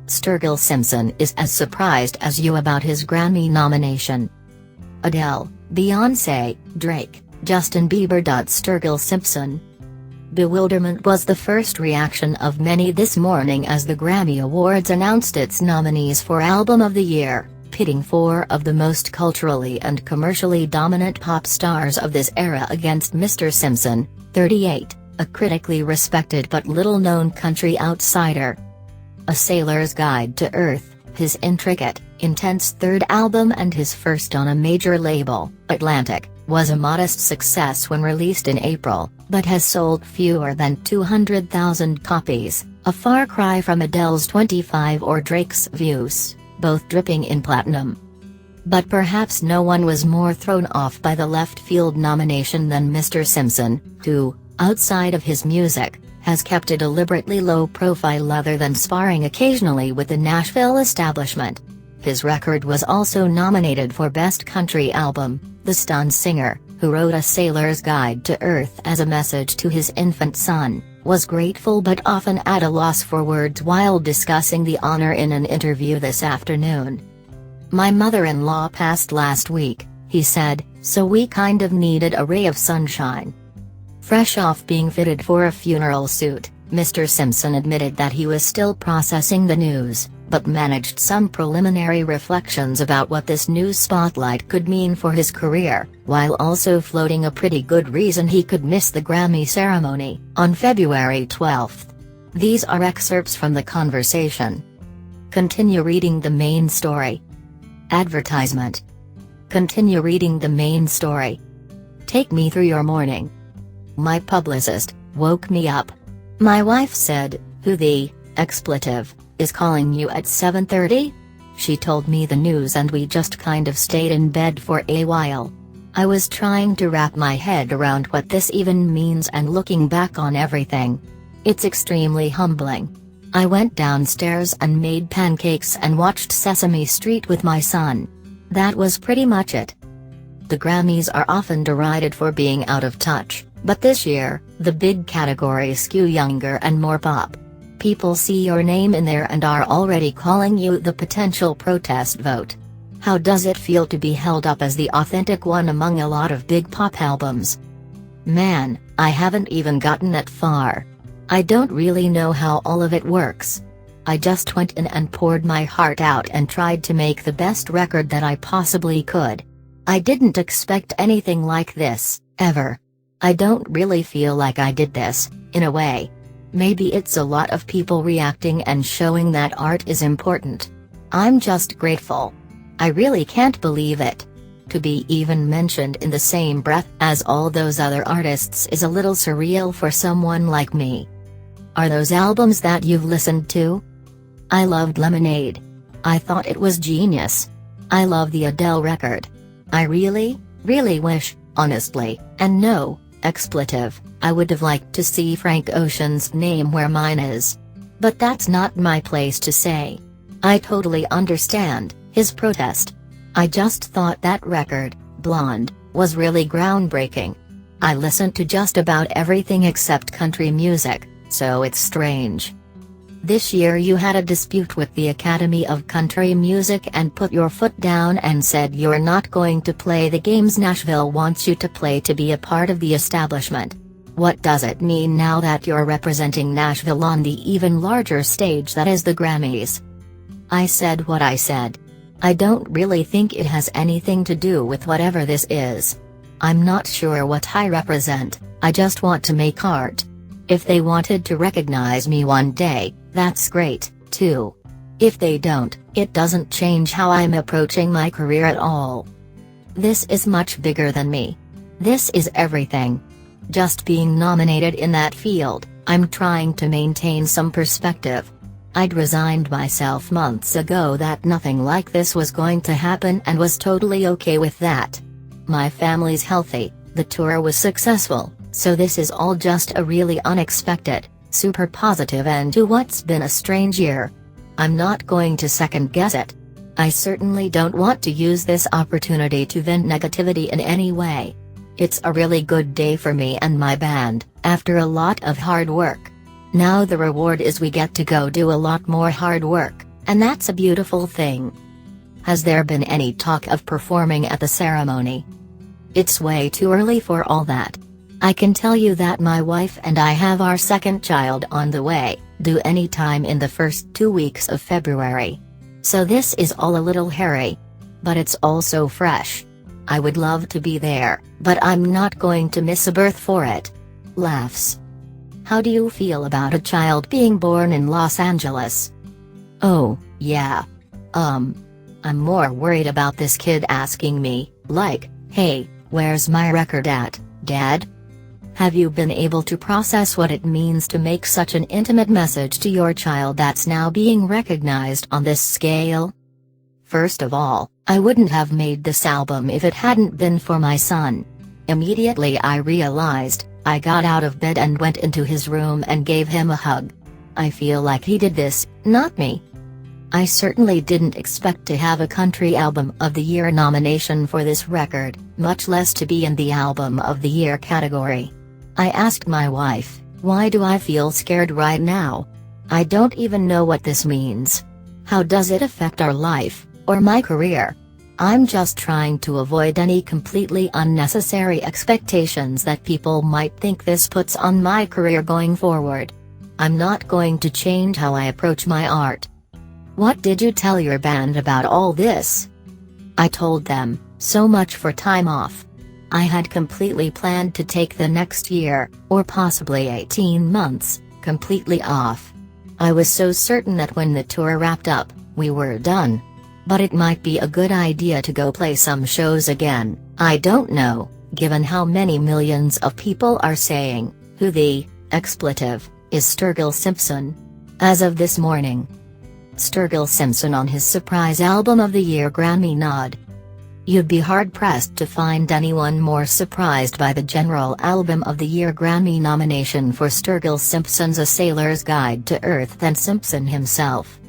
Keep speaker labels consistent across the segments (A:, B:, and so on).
A: Sturgill Simpson is as surprised as you about his Grammy nomination. Adele, Beyoncé, Drake, Justin Bieber. Sturgill Simpson. Bewilderment was the first reaction of many this morning as the Grammy Awards announced its nominees for Album of the Year, pitting four of the most culturally and commercially dominant pop stars of this era against Mr. Simpson, 38, a critically respected but little-known country outsider. A Sailor's Guide to Earth, his intricate, intense third album and his first on a major label, Atlantic, was a modest success when released in April, but has sold fewer than 200,000 copies, a far cry from Adele's 25 or Drake's Views, both dripping in platinum. But perhaps no one was more thrown off by the left-field nomination than Mr. Simpson, who, outside of his music, has kept a deliberately low profile other than sparring occasionally with the Nashville establishment. His record was also nominated for Best Country Album. The stunned singer, who wrote A Sailor's Guide to Earth as a message to his infant son, was grateful but often at a loss for words while discussing the honor in an interview this afternoon. "My mother-in-law passed last week," he said, "so we kind of needed a ray of sunshine." Fresh off being fitted for a funeral suit, Mr. Simpson admitted that he was still processing the news, but managed some preliminary reflections about what this news spotlight could mean for his career, while also floating a pretty good reason he could miss the Grammy ceremony, on February 12. These are excerpts from the conversation. Continue reading the main story. Advertisement. Continue reading the main story. Take me through your morning. My publicist woke me up. My wife said, "Who the expletive is calling you at 7:30? She told me the news and we just kind of stayed in bed for a while. I was trying to wrap my head around what this even means and looking back on everything. It's extremely humbling. I went downstairs and made pancakes and watched Sesame Street with my son. That was pretty much it." The Grammys are often derided for being out of touch, but this year, the big categories skew younger and more pop. People see your name in there and are already calling you the potential protest vote. How does it feel to be held up as the authentic one among a lot of big pop albums? Man, I haven't even gotten that far. I don't really know how all of it works. I just went in and poured my heart out and tried to make the best record that I possibly could. I didn't expect anything like this, ever. I don't really feel like I did this, in a way. Maybe it's a lot of people reacting and showing that art is important. I'm just grateful. I really can't believe it. To be even mentioned in the same breath as all those other artists is a little surreal for someone like me. Are those albums that you've listened to? I loved Lemonade. I thought it was genius. I love the Adele record. I really wish, honestly, and no expletive, I would have liked to see Frank Ocean's Name Where Mine Is. But that's not my place to say. I totally understand his protest. I just thought that record, Blonde, was really groundbreaking. I listened to just about everything except country music, so it's strange. This year you had a dispute with the Academy of Country Music and put your foot down and said you're not going to play the games Nashville wants you to play to be a part of the establishment. What does it mean now that you're representing Nashville on the even larger stage that is the Grammys? I said what I said. I don't really think it has anything to do with whatever this is. I'm not sure what I represent, I just want to make art. If they wanted to recognize me one day, that's great, too. If they don't, it doesn't change how I'm approaching my career at all. This is much bigger than me. This is everything. Just being nominated in that field, I'm trying to maintain some perspective. I'd resigned myself months ago that nothing like this was going to happen and was totally okay with that. My family's healthy, the tour was successful, so this is all just a really unexpected, super positive end to what's been a strange year. I'm not going to second guess it. I certainly don't want to use this opportunity to vent negativity in any way. It's a really good day for me and my band, after a lot of hard work. Now the reward is we get to go do a lot more hard work, And that's a beautiful thing. Has there been any talk of performing at the ceremony? It's way too early for all that. I can tell you that my wife and I have our second child on the way, due any time in the first 2 weeks of February. So this is all a little hairy. But it's also fresh. I would love to be there, but I'm not going to miss a birth for it. Laughs. How do you feel about a child being born in Los Angeles? Oh, yeah. I'm more worried about this kid asking me, like, hey, where's my record at, Dad? Have you been able to process what it means to make such an intimate message to your child that's now being recognized on this scale? First of all, I wouldn't have made this album if it hadn't been for my son. Immediately I realized, I got out of bed and went into his room and gave him a hug. I feel like he did this, not me. I certainly didn't expect to have a Country Album of the Year nomination for this record, much less to be in the Album of the Year category. I asked my wife, why do I feel scared right now? I don't even know what this means. How does it affect our life, or my career? I'm just trying to avoid any completely unnecessary expectations that people might think this puts on my career going forward. I'm not going to change how I approach my art. What did you tell your band about all this? I told them, so much for time off. I had completely planned to take the next year, or possibly 18 months, completely off. I was so certain that when the tour wrapped up, we were done. But it might be a good idea to go play some shows again. I don't know, given how many millions of people are saying, who the expletive is Sturgill Simpson. As of this morning. Sturgill Simpson on his surprise Album of the Year Grammy nod. You'd be hard-pressed to find anyone more surprised by the general Album of the Year Grammy nomination for Sturgill Simpson's A Sailor's Guide to Earth than Simpson himself.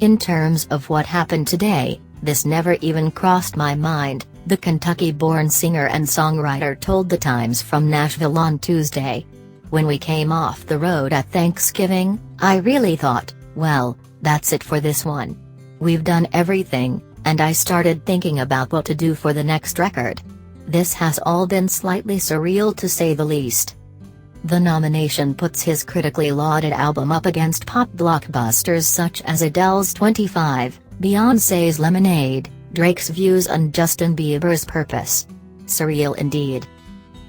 A: In terms of what happened today, this never even crossed my mind, the Kentucky-born singer and songwriter told The Times from Nashville on Tuesday. When we came off the road at Thanksgiving, I really thought, well, that's it for this one. We've done everything, and I started thinking about what to do for the next record. This has all been slightly surreal to say the least. The nomination puts his critically lauded album up against pop blockbusters such as Adele's 25, Beyoncé's Lemonade, Drake's Views and Justin Bieber's Purpose. Surreal indeed.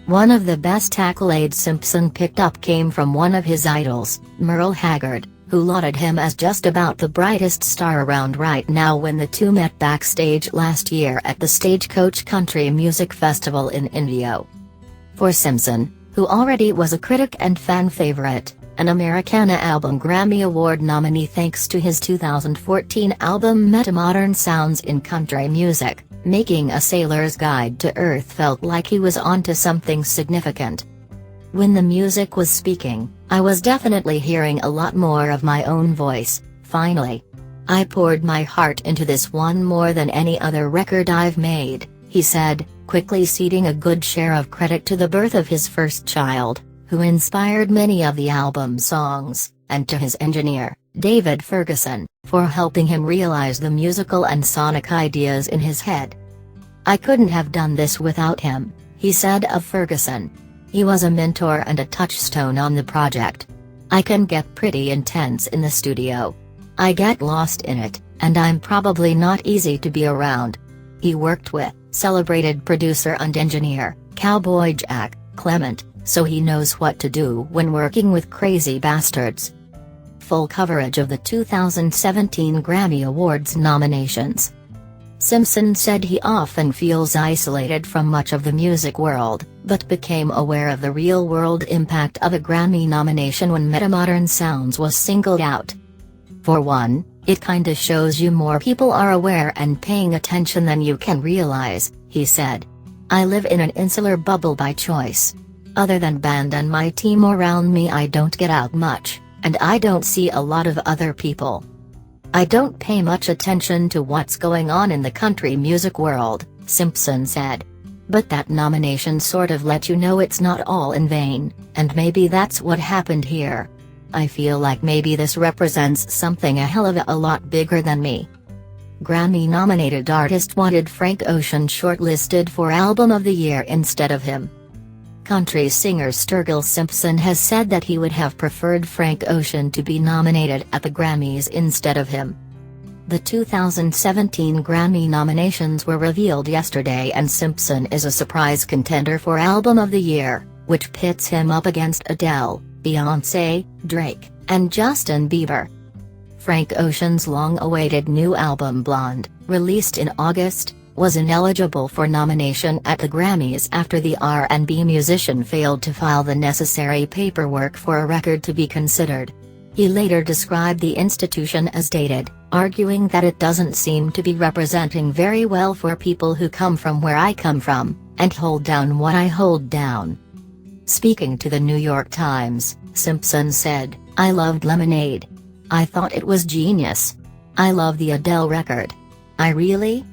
A: One of the best accolades Simpson picked up came from one of his idols, Merle Haggard, who lauded him as just about the brightest star around right now when the two met backstage last year at the Stagecoach Country Music Festival in Indio. For Simpson, who already was a critic and fan favorite, an Americana Album Grammy Award nominee thanks to his 2014 album Metamodern Sounds in Country Music, making A Sailor's Guide to Earth felt like he was onto something significant. When the music was speaking, I was definitely hearing a lot more of my own voice, finally. I poured my heart into this one more than any other record I've made, he said, quickly ceding a good share of credit to the birth of his first child, who inspired many of the album's songs, and to his engineer, David Ferguson, for helping him realize the musical and sonic ideas in his head. I couldn't have done this without him, he said of Ferguson. He was a mentor and a touchstone on the project. I can get pretty intense in the studio. I get lost in it, and I'm probably not easy to be around. He worked with celebrated producer and engineer, Cowboy Jack Clement, so he knows what to do when working with crazy bastards. Full coverage of the 2017 Grammy Awards nominations. Simpson said he often feels isolated from much of the music world, but became aware of the real-world impact of a Grammy nomination when Metamodern Sounds was singled out. For one, it kinda shows you more people are aware and paying attention than you can realize, he said. I live in an insular bubble by choice. Other than band and my team around me, I don't get out much, and I don't see a lot of other people. I don't pay much attention to what's going on in the country music world, Simpson said. But that nomination sort of let you know it's not all in vain, and maybe that's what happened here. I feel like maybe this represents something a hell of a lot bigger than me." Grammy-nominated artist wanted Frank Ocean shortlisted for Album of the Year instead of him. Country singer Sturgill Simpson has said that he would have preferred Frank Ocean to be nominated at the Grammys instead of him. The 2017 Grammy nominations were revealed yesterday, and Simpson is a surprise contender for Album of the Year, which pits him up against Adele, Beyoncé, Drake, and Justin Bieber. Frank Ocean's long-awaited new album Blonde, released in August, was ineligible for nomination at the Grammys after the R&B musician failed to file the necessary paperwork for a record to be considered. He later described the institution as dated, arguing that it doesn't seem to be representing very well for people who come from where I come from, and hold down what I hold down. Speaking to the New York Times, Simpson said, "I loved Lemonade. I thought it was genius. I love the Adele record. I really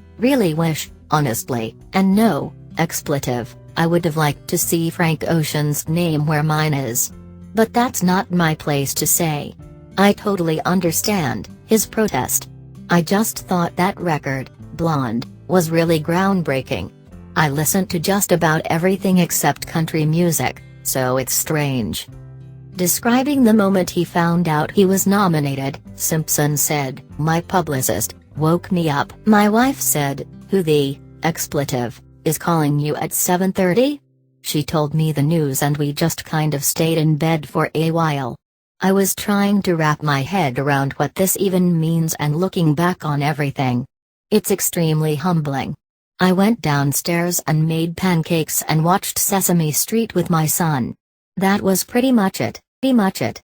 A: wish, honestly, and no expletive, I would have liked to see Frank Ocean's name where mine is. But that's not my place to say. I totally understand his protest. I just thought that record, Blonde, was really groundbreaking. I listen to just about everything except country music, so it's strange." Describing the moment he found out he was nominated, Simpson said, "My publicist woke me up. My wife said, 'Who the expletive is calling you at 7:30?' She told me the news and we just kind of stayed in bed for a while. I was trying to wrap my head around what this even means and looking back on everything. It's extremely humbling. I went downstairs and made pancakes and watched Sesame Street with my son. That was pretty much it."